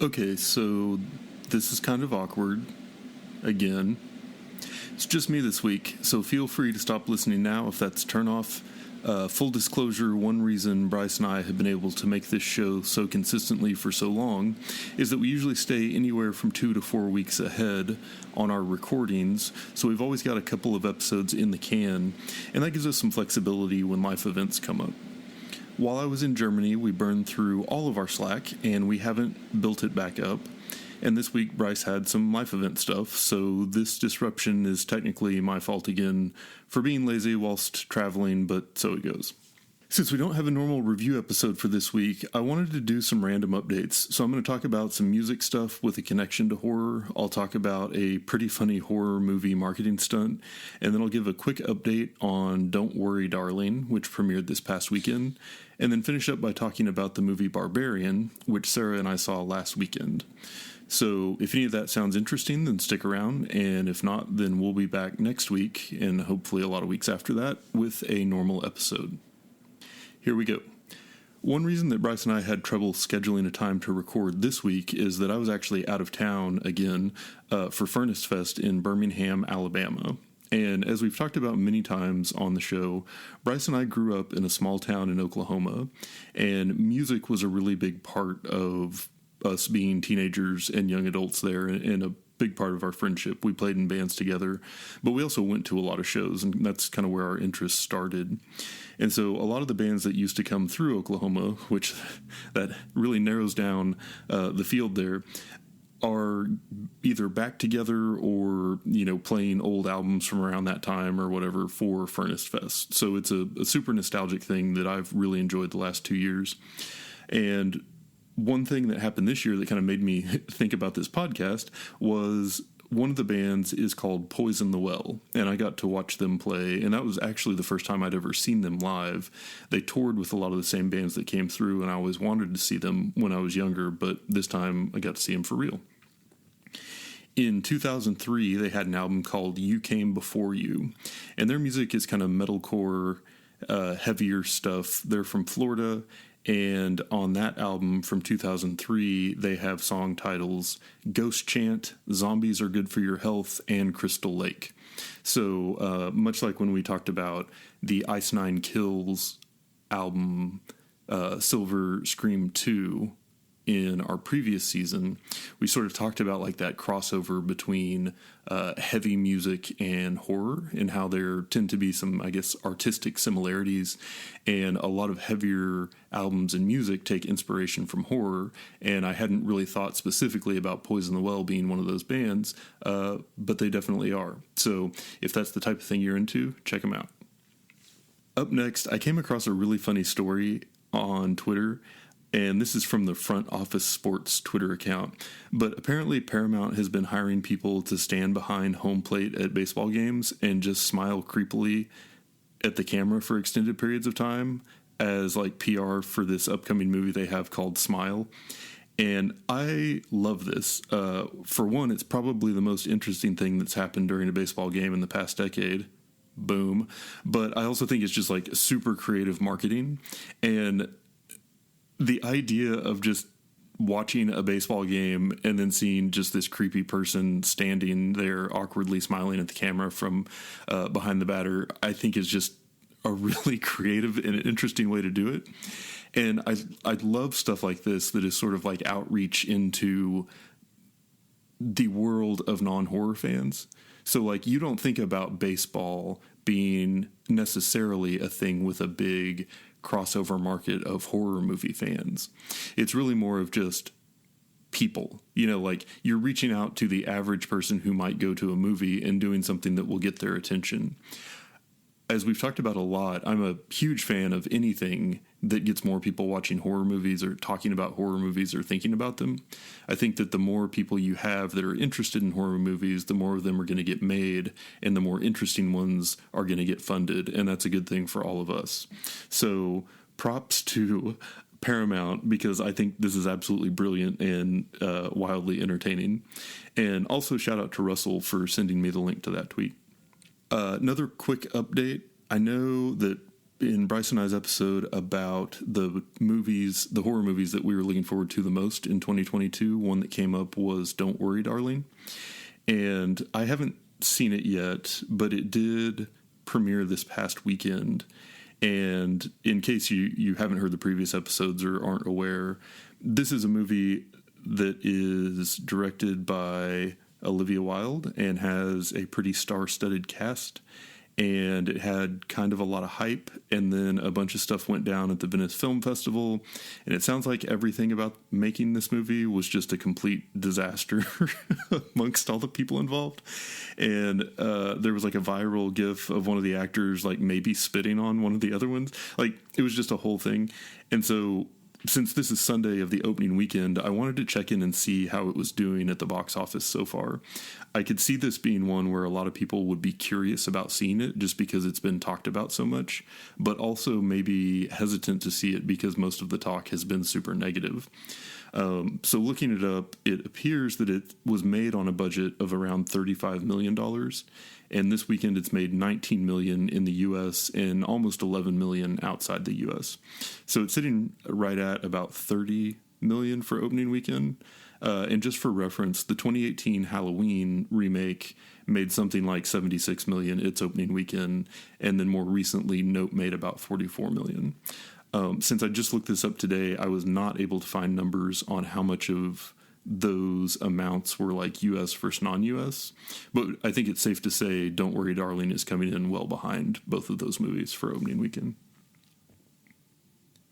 Okay, so this is kind of awkward. Again, it's just me this week, so feel free to stop listening now if that's a turn off. Full disclosure, one reason Bryce and I have been able to make this show so consistently for so long is that we usually stay anywhere from 2 to 4 weeks ahead on our recordings, so we've always got a couple of episodes in the can, and that gives us some flexibility when life events come up. While I was in Germany, we burned through all of our Slack, and we haven't built it back up. And this week, Bryce had some life event stuff, so this disruption is technically my fault again for being lazy whilst traveling, but so it goes. Since we don't have a normal review episode for this week, I wanted to do some random updates. So I'm going to talk about some music stuff with a connection to horror. I'll talk about a pretty funny horror movie marketing stunt, and then I'll give a quick update on Don't Worry Darling, which premiered this past weekend, and then finish up by talking about the movie Barbarian, which Sarah and I saw last weekend. So if any of that sounds interesting, then stick around, and if not, then we'll be back next week, and hopefully a lot of weeks after that, with a normal episode. Here we go. One reason that Bryce and I had trouble scheduling a time to record this week is that I was actually out of town again for Furnace Fest in Birmingham, Alabama. And as we've talked about many times on the show, Bryce and I grew up in a small town in Oklahoma, and music was a really big part of us being teenagers and young adults there, and a big part of our friendship. We played in bands together, but we also went to a lot of shows, and that's kind of where our interests started. And so a lot of the bands that used to come through Oklahoma, which that really narrows down the field there, are either back together or, playing old albums from around that time or whatever for Furnace Fest. So it's a super nostalgic thing that I've really enjoyed the last 2 years. And one thing that happened this year that kind of made me think about this podcast was one of the bands is called Poison the Well, and I got to watch them play, and that was actually the first time I'd ever seen them live. They toured with a lot of the same bands that came through, and I always wanted to see them when I was younger, but this time I got to see them for real. In 2003, they had an album called You Came Before You, and their music is kind of metalcore, heavier stuff. They're from Florida, and on that album from 2003, they have song titles Ghost Chant, Zombies Are Good for Your Health, and Crystal Lake. So much like when we talked about the Ice Nine Kills album, Silver Scream 2, in our previous season, we sort of talked about like that crossover between heavy music and horror, and how there tend to be some, I guess, artistic similarities, and a lot of heavier albums and music take inspiration from horror. And I hadn't really thought specifically about Poison the Well being one of those bands, but they definitely are. So if that's the type of thing you're into, check them out. Up next, I came across a really funny story on Twitter, and this is from the Front Office Sports Twitter account. But apparently Paramount has been hiring people to stand behind home plate at baseball games and just smile creepily at the camera for extended periods of time as like PR for this upcoming movie they have called Smile. And I love this. For one, it's probably the most interesting thing that's happened during a baseball game in the past decade. Boom. But I also think it's just like super creative marketing. And the idea of just watching a baseball game and then seeing just this creepy person standing there awkwardly smiling at the camera from behind the batter, I think is just a really creative and interesting way to do it. And I love stuff like this that is sort of like outreach into the world of non-horror fans. So like you don't think about baseball being necessarily a thing with a big crossover market of horror movie fans. It's really more of just people, like you're reaching out to the average person who might go to a movie and doing something that will get their attention. As we've talked about a lot, I'm a huge fan of anything that gets more people watching horror movies or talking about horror movies or thinking about them. I think that the more people you have that are interested in horror movies, the more of them are going to get made, and the more interesting ones are going to get funded, and that's a good thing for all of us. So props to Paramount, because I think this is absolutely brilliant and wildly entertaining. And also shout out to Russell for sending me the link to that tweet. Another quick update. I know that in Bryce and I's episode about the horror movies that we were looking forward to the most in 2022, one that came up was Don't Worry, Darling. And I haven't seen it yet, but it did premiere this past weekend. And in case you haven't heard the previous episodes or aren't aware, this is a movie that is directed by Olivia Wilde and has a pretty star-studded cast. And it had kind of a lot of hype, and then a bunch of stuff went down at the Venice Film Festival, and it sounds like everything about making this movie was just a complete disaster amongst all the people involved. And there was like a viral gif of one of the actors like maybe spitting on one of the other ones. Like, it was just a whole thing. And so since this is Sunday of the opening weekend, I wanted to check in and see how it was doing at the box office so far. I could see this being one where a lot of people would be curious about seeing it just because it's been talked about so much, but also maybe hesitant to see it because most of the talk has been super negative. So looking it up, it appears that it was made on a budget of around $35 million. And this weekend it's made $19 million in the U.S. and almost $11 million outside the U.S. So it's sitting right at about $30 million for opening weekend. And just for reference, the 2018 Halloween remake made something like $76 million its opening weekend. And then more recently, Nope made about $44 million. Since I just looked this up today, I was not able to find numbers on how much of those amounts were like U.S. versus non-U.S. But I think it's safe to say Don't Worry, Darling is coming in well behind both of those movies for opening weekend.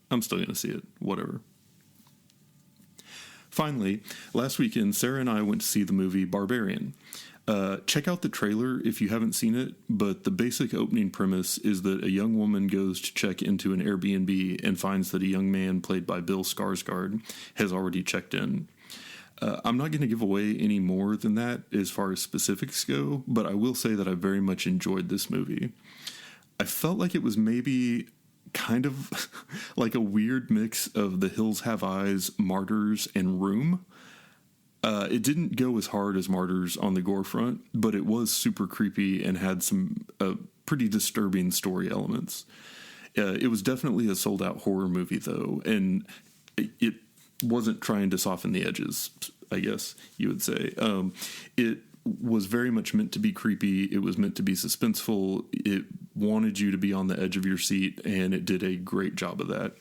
I'm still going to see it, whatever. Finally, last weekend, Sarah and I went to see the movie Barbarian. Check out the trailer if you haven't seen it, but the basic opening premise is that a young woman goes to check into an Airbnb and finds that a young man played by Bill Skarsgård has already checked in. I'm not going to give away any more than that as far as specifics go, but I will say that I very much enjoyed this movie. I felt like it was maybe kind of like a weird mix of The Hills Have Eyes, Martyrs, and Room. It didn't go as hard as Martyrs on the gore front, but it was super creepy and had some pretty disturbing story elements. It was definitely a sold-out horror movie, though, and it wasn't trying to soften the edges, I guess you would say. It was very much meant to be creepy. It was meant to be suspenseful. It wanted you to be on the edge of your seat, and it did a great job of that.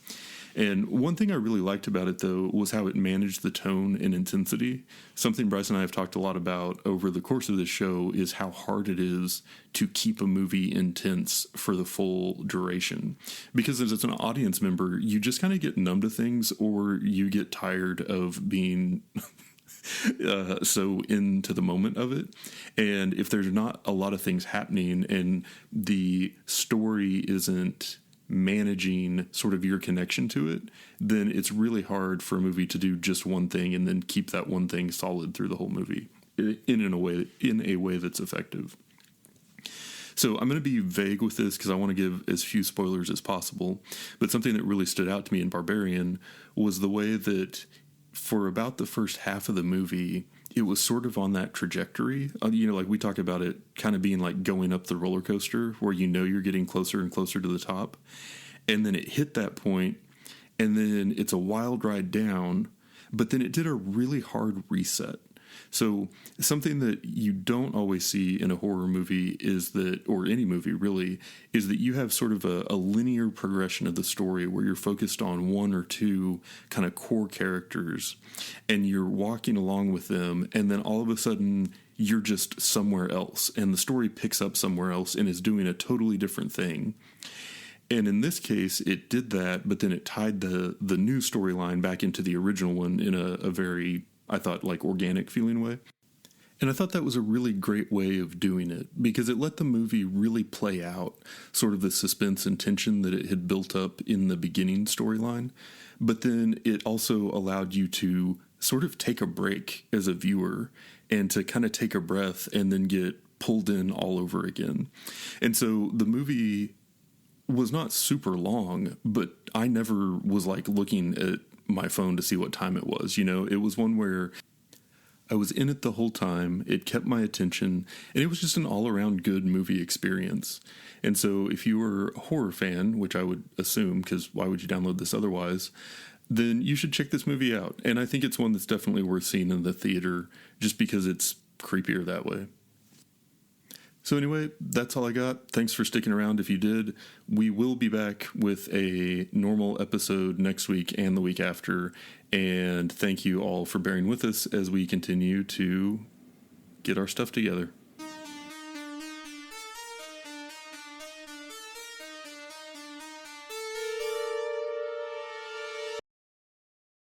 And one thing I really liked about it, though, was how it managed the tone and intensity. Something Bryce and I have talked a lot about over the course of this show is how hard it is to keep a movie intense for the full duration. Because as an audience member, you just kind of get numb to things, or you get tired of being so into the moment of it. And if there's not a lot of things happening and the story isn't managing sort of your connection to it, then it's really hard for a movie to do just one thing and then keep that one thing solid through the whole movie in a way that's effective. So I'm going to be vague with this because I want to give as few spoilers as possible, but something that really stood out to me in Barbarian was the way that for about the first half of the movie, it was sort of on that trajectory. Like we talked about it kind of being like going up the roller coaster where you're getting closer and closer to the top. And then it hit that point, and then it's a wild ride down, but then it did a really hard reset. So something that you don't always see in a horror movie is that, or any movie really, is that you have sort of a linear progression of the story where you're focused on one or two kind of core characters and you're walking along with them, and then all of a sudden you're just somewhere else and the story picks up somewhere else and is doing a totally different thing. And in this case, it did that, but then it tied the new storyline back into the original one in a very, I thought, like organic feeling way. And I thought that was a really great way of doing it because it let the movie really play out sort of the suspense and tension that it had built up in the beginning storyline. But then it also allowed you to sort of take a break as a viewer and to kind of take a breath and then get pulled in all over again. And so the movie was not super long, but I never was like looking at my phone to see what time it was. It was one where I was in it the whole time. It kept my attention, and it was just an all-around good movie experience. And so if you were a horror fan, which I would assume, because why would you download this otherwise, then you should check this movie out. And I think it's one that's definitely worth seeing in the theater just because it's creepier that way. So anyway, that's all I got. Thanks for sticking around if you did. We will be back with a normal episode next week and the week after. And thank you all for bearing with us as we continue to get our stuff together.